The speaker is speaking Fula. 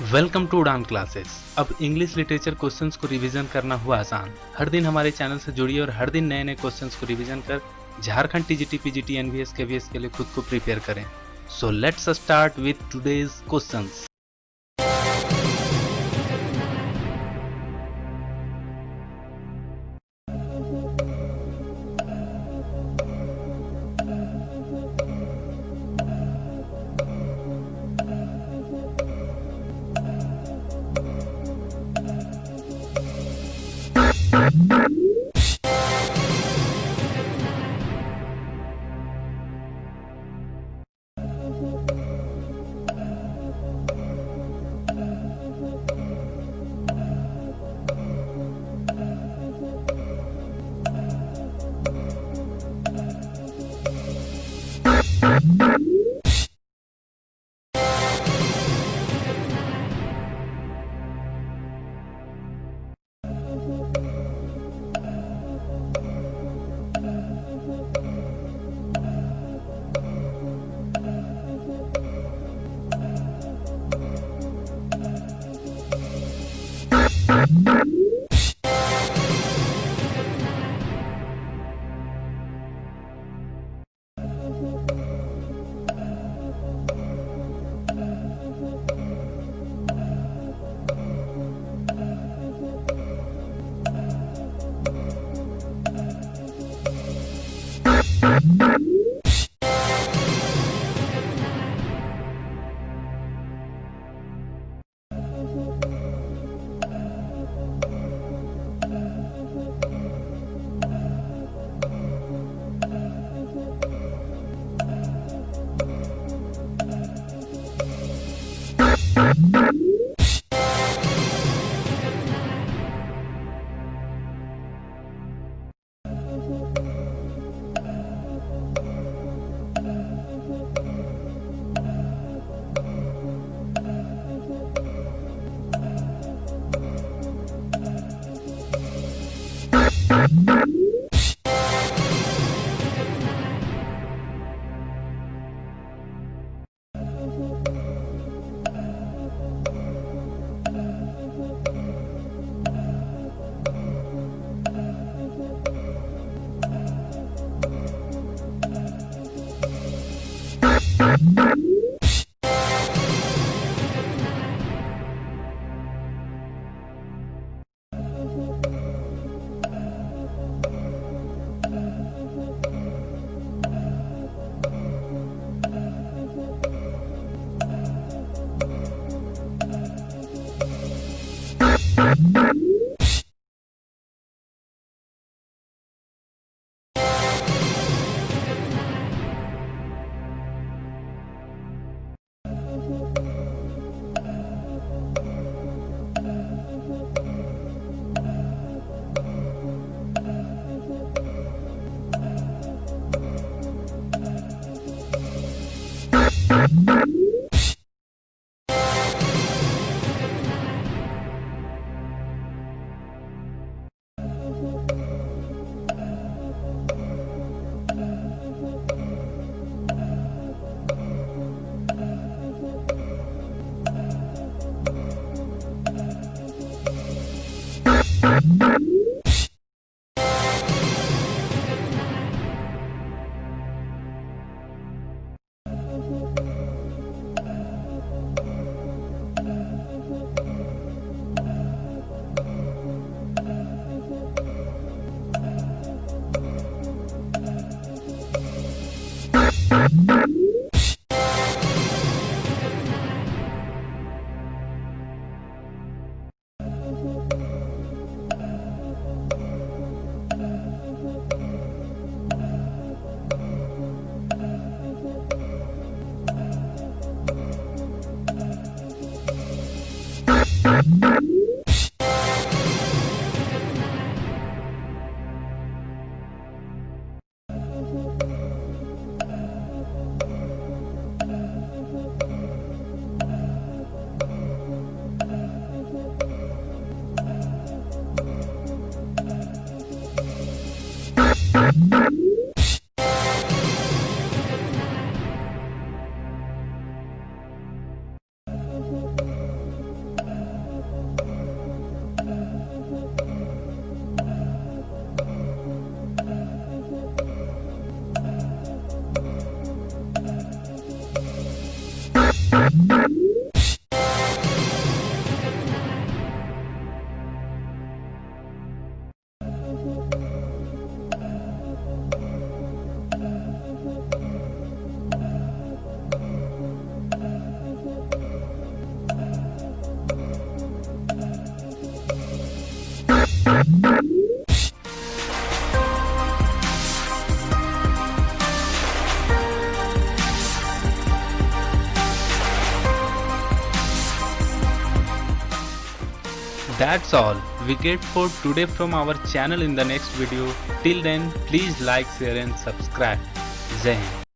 Welcome to उड़ान क्लासेस। अब English literature questions को रिवीजन करना हुआ आसान। हर दिन हमारे चैनल से जुड़िए और हर दिन नए नए क्वेश्चंस को रिवीजन कर Jharkhand TGT PGT NVS KVS के लिए खुद को प्रिपेयर करें। So let's start with today's questions. That's all we get for today from our channel. In the next video, till then please like, share and subscribe. Jai Hind.